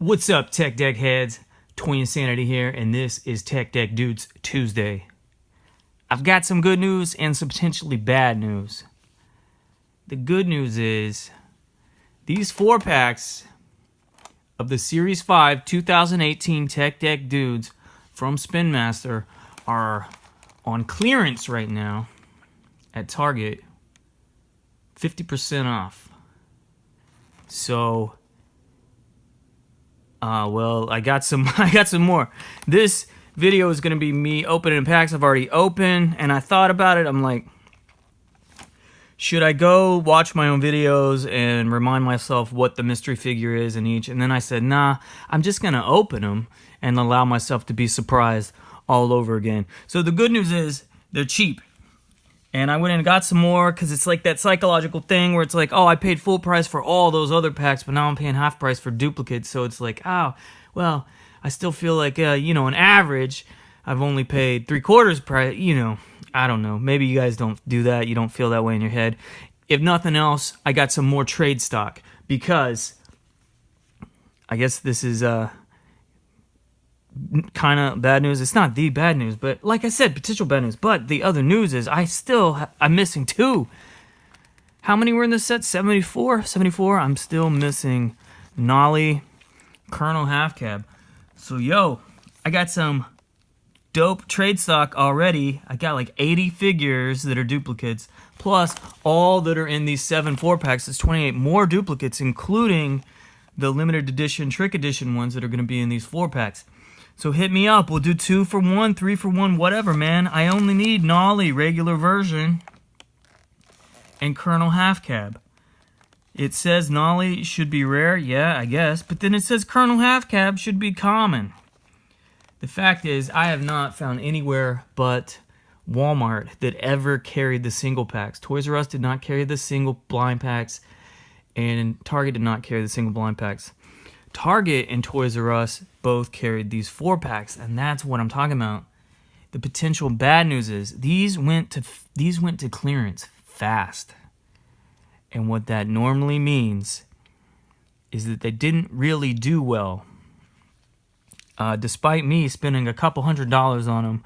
What's up, Tech Deck heads? Toyinsanity here, and this is Tech Deck Dudes Tuesday. I've got some good news and some potentially bad news. The good news is these 4-packs of the Series 5 2018 Tech Deck Dudes from Spin Master are on clearance right now at Target, 50% off. So I got some more. This video is going to be me opening packs I've already opened, and I thought about it. I'm like, should I go watch my own videos and remind myself what the mystery figure is in each? And then I said, nah, I'm just going to open them and allow myself to be surprised all over again. So the good news is they're cheap. And I went and got some more because it's like that psychological thing where it's like, oh, I paid full price for all those other packs, but now I'm paying half price for duplicates. So it's like, oh, well, I still feel like, on average, I've only paid 3/4 price. I don't know. Maybe you guys don't do that. You don't feel that way in your head. If nothing else, I got some more trade stock because I guess this is kind of bad news. It's not the bad news, but like I said, potential bad news. But the other news is I'm missing 2. How many were in this set? 74? I'm still missing Nolly, Colonel Half Cab. So I got some dope trade stock already. I got like 80 figures that are duplicates, plus all that are in these 7 4-packs. It's 28 more duplicates, including the limited edition, trick edition ones that are going to be in these 4-packs. So hit me up. We'll do 2 for 1, 3 for 1, whatever, man. I only need Nolly, regular version, and Colonel Half Cab. It says Nolly should be rare, yeah, I guess. But then it says Colonel Half Cab should be common. The fact is, I have not found anywhere but Walmart that ever carried the single packs. Toys R Us did not carry the single blind packs, and Target did not carry the single blind packs. Target and Toys R Us both carried these 4-packs, and that's what I'm talking about. The potential bad news is these went to clearance fast. And what that normally means is that they didn't really do well. Despite me spending a couple $100s on them,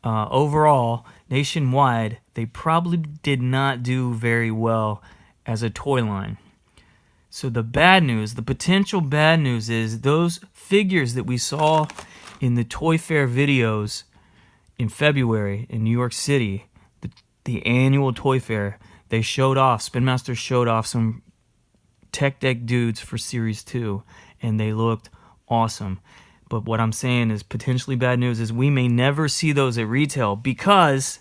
overall, nationwide, they probably did not do very well as a toy line. So the bad news, the potential bad news is those figures that we saw in the Toy Fair videos in February in New York City, the annual Toy Fair, Spin Master showed off some Tech Deck Dudes for Series 2, and they looked awesome. But what I'm saying is potentially bad news is we may never see those at retail because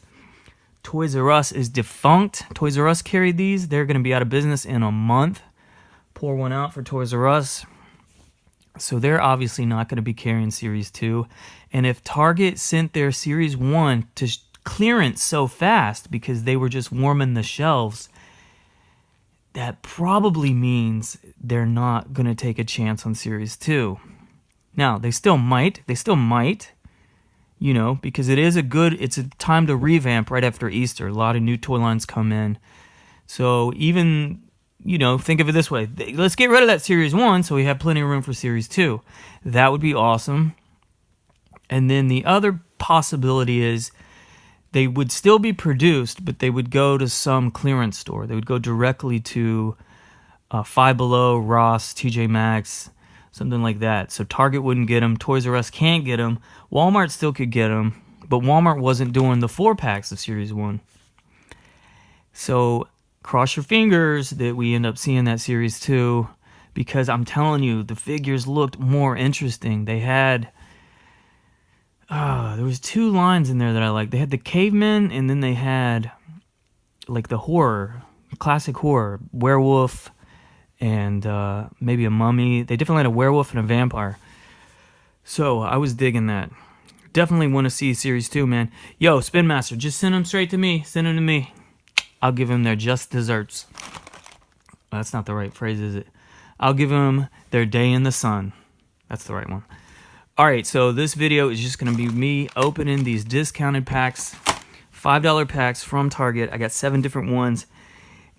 Toys R Us is defunct. Toys R Us carried these. They're going to be out of business in a month. Pour one out for Toys R Us. So they're obviously not going to be carrying Series 2. And if Target sent their Series 1 to clearance so fast because they were just warming the shelves, that probably means they're not going to take a chance on Series 2. Now, they still might, because it's a time to revamp right after Easter. A lot of new toy lines come in. So even, think of it this way. Let's get rid of that Series 1 so we have plenty of room for Series 2. That would be awesome. And then the other possibility is they would still be produced, but they would go to some clearance store. They would go directly to Five Below, Ross, TJ Maxx, something like that. So Target wouldn't get them. Toys R Us can't get them. Walmart still could get them, but Walmart wasn't doing the 4-packs of Series 1. So cross your fingers that we end up seeing that Series 2, because I'm telling you, the figures looked more interesting. They had there was 2 lines in there that I liked. They had the cavemen, and then they had like the horror, classic horror, werewolf, and maybe a mummy. They definitely had a werewolf and a vampire. So I was digging that. Definitely want to see Series 2, man. Yo, Spin Master, just send them straight to me. Send them to me. I'll give them their just desserts. That's not the right phrase, is it? I'll give them their day in the sun. That's the right one. Alright, so this video is just going to be me opening these discounted packs, $5 packs from Target. I got 7 different ones.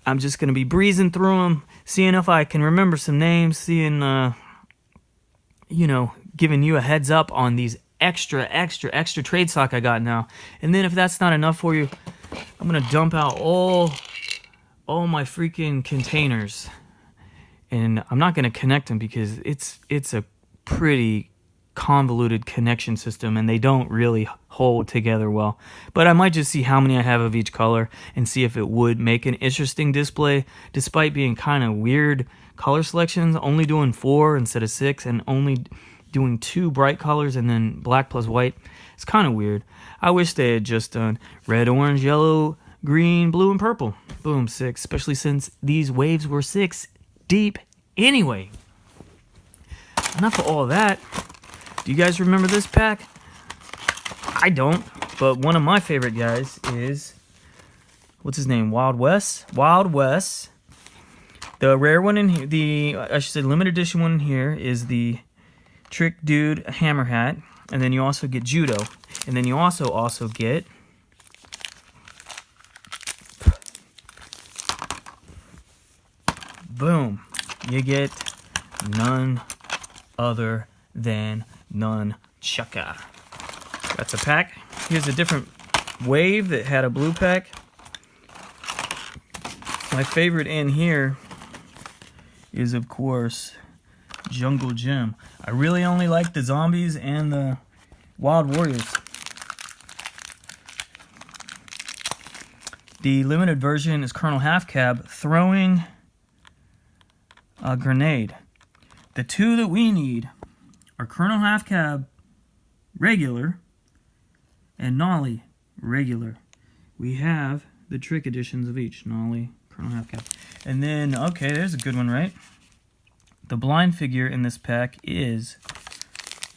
I'm just going to be breezing through them, seeing if I can remember some names, seeing you know, giving you a heads up on these extra trade stock I got now. And then if that's not enough for you, I'm gonna dump out all my freaking containers, and I'm not gonna connect them because it's a pretty convoluted connection system and they don't really hold together well. But I might just see how many I have of each color and see if it would make an interesting display, despite being kind of weird color selections, only doing 4 instead of 6 and only doing 2 bright colors and then black plus white. It's kind of weird. I wish they had just done red, orange, yellow, green, blue, and purple. Boom, 6, especially since these waves were 6 deep anyway. Enough of all that. Do you guys remember this pack? I don't, but one of my favorite guys is, what's his name? Wild West? Wild West. The rare one in here, I should say limited edition one in here is the Trick Dude Hammer Hat. And then you also get Judo. And then you also get boom. You get none other than Nunchaka. That's a pack. Here's a different wave that had a blue pack. My favorite in here is, of course, Jungle Gym. I really only like the zombies and the wild warriors. The limited version is Colonel Half Cab throwing a grenade. The two that we need are Colonel Half Cab regular and Nolly regular. We have the trick editions of each. Nolly, Colonel Half Cab. And then, okay, there's a good one, right? The blind figure in this pack is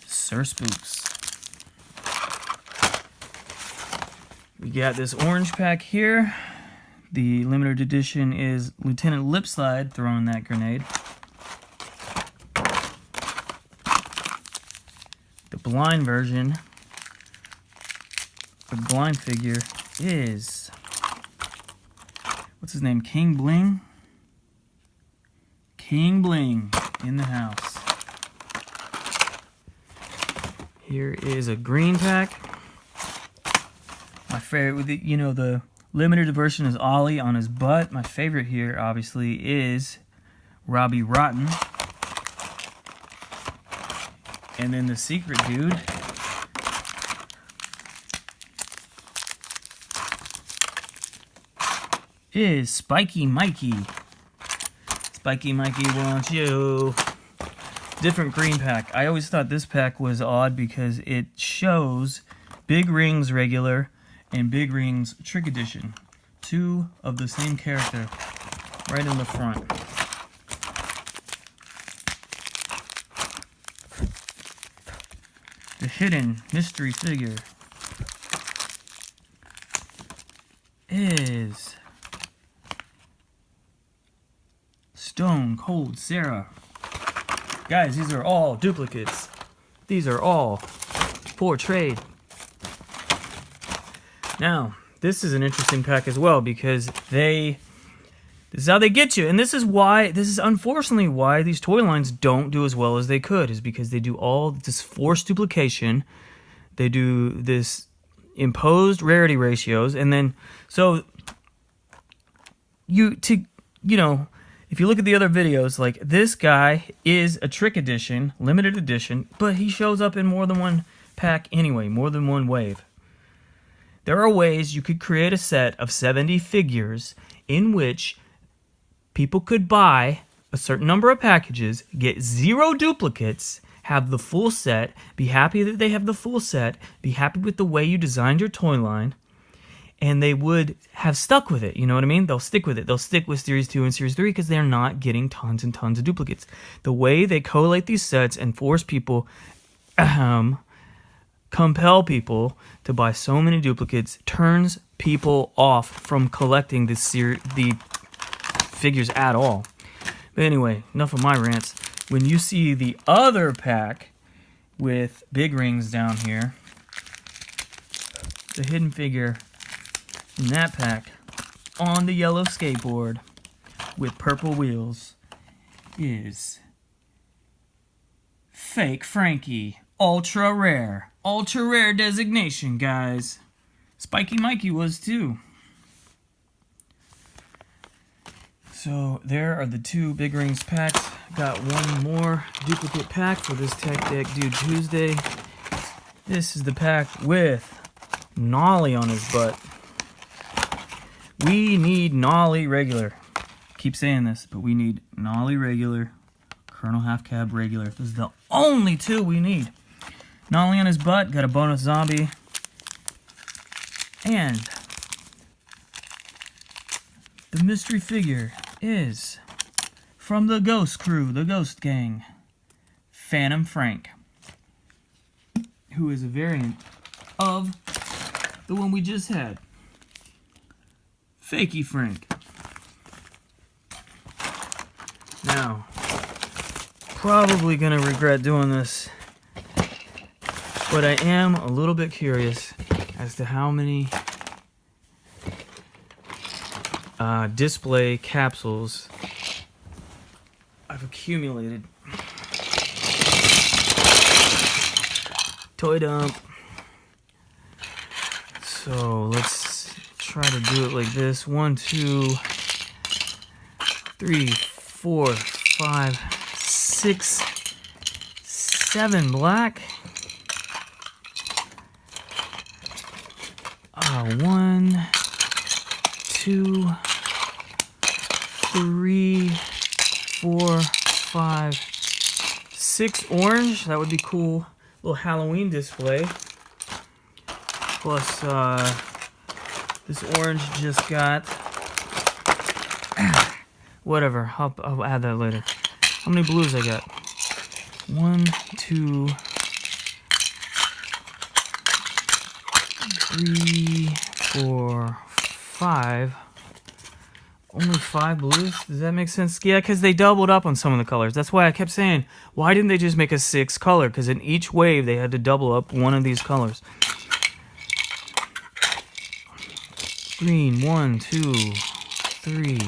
Sir Spooks. We got this orange pack here. The limited edition is Lieutenant Lipslide throwing that grenade. The blind version, the blind figure is, what's his name? King Bling? King Bling in the house. Here is a green pack. My favorite, you know, the limited version is Ollie on his butt. My favorite here, obviously, is Robbie Rotten. And then the secret dude is Spiky Mikey. Spiky Mikey wants you. Different green pack. I always thought this pack was odd because it shows Big Rings regular and Big Rings Trick Edition. 2 of the same character right in the front. The hidden mystery figure is Stone Cold Sarah. Guys, these are all duplicates. These are all for trade. Now, this is an interesting pack as well because this is how they get you. And this is unfortunately why these toy lines don't do as well as they could, is because they do all this forced duplication. They do this imposed rarity ratios. And then, so, if you look at the other videos, like this guy is a trick edition, limited edition, but he shows up in more than one pack anyway, more than one wave. There are ways you could create a set of 70 figures in which people could buy a certain number of packages, get 0 duplicates, have the full set, be happy that they have the full set, be happy with the way you designed your toy line, and they would have stuck with it. You know what I mean? They'll stick with it. They'll stick with Series 2 and Series 3 because they're not getting tons and tons of duplicates. The way they collate these sets and force people, compel people to buy so many duplicates turns people off from collecting the figures at all. But anyway, enough of my rants. When you see the other pack with Big Rings down here, the hidden figure in that pack on the yellow skateboard with purple wheels is Fake Frankie. Ultra rare. Ultra rare designation, guys. Spiky Mikey was too. So there are the 2 Big Rings packs. Got one more duplicate pack for this Tech Deck Dude Tuesday. This is the pack with Nolly on his butt. We need Nolly regular. Keep saying this, but we need Nolly regular, Colonel Half Cab regular. This is the only 2 we need. Nolly on his butt, got a bonus zombie. And the mystery figure is from the Ghost Crew, the Ghost Gang, Phantom Frank, who is a variant of the one we just had, Fakey Frank. Now, probably gonna regret doing this, but I am a little bit curious as to how many display capsules I've accumulated. Toy dump. So let's try to do it like this. 1, 2, 3, 4, 5, 6, 7 black. 1, 2, 3, 4, 5, 6 orange. That would be cool. Little Halloween display. Plus, this orange just got. Whatever. I'll add that later. How many blues I got? 1, 2, 3, 4, 5. Only 5 blues? Does that make sense? Yeah, because they doubled up on some of the colors. That's why I kept saying, why didn't they just make a 6 color? Because in each wave, they had to double up one of these colors. Green, 1, 2, 3,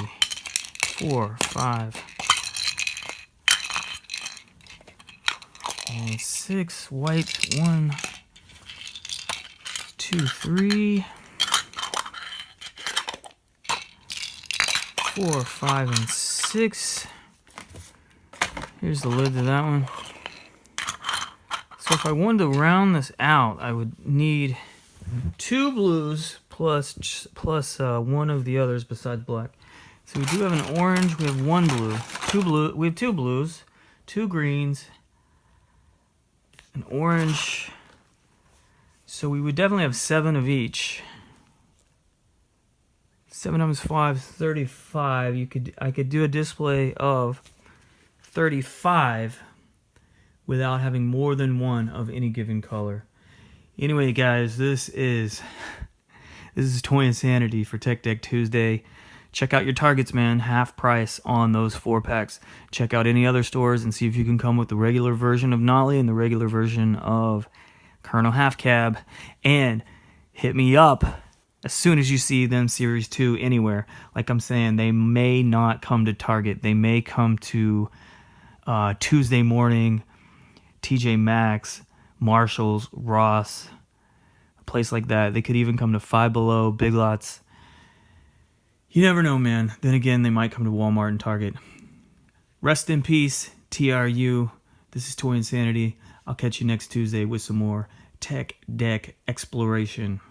4, 5. And 6. White, 1, 2, 3. 4, 5, and 6. Here's the lid to that one. So if I wanted to round this out, I would need 2 blues plus one of the others besides black. So we do have an orange. We have 1 blue. 2 blue. We have 2 blues, 2 greens, an orange. So we would definitely have 7 of each. 7 times 5, 35. I could do a display of 35 without having more than 1 of any given color. Anyway, guys, this is Toy Insanity for Tech Deck Tuesday. Check out your targets, man. Half price on those 4 packs. Check out any other stores and see if you can come with the regular version of Nolly and the regular version of Colonel Half Cab. And hit me up as soon as you see them Series 2 anywhere. Like I'm saying, they may not come to Target. They may come to Tuesday morning, TJ Maxx, Marshalls, Ross, a place like that. They could even come to Five Below, Big Lots. You never know, man. Then again, they might come to Walmart and Target. Rest in peace, TRU. This is Toy Insanity. I'll catch you next Tuesday with some more Tech Deck exploration.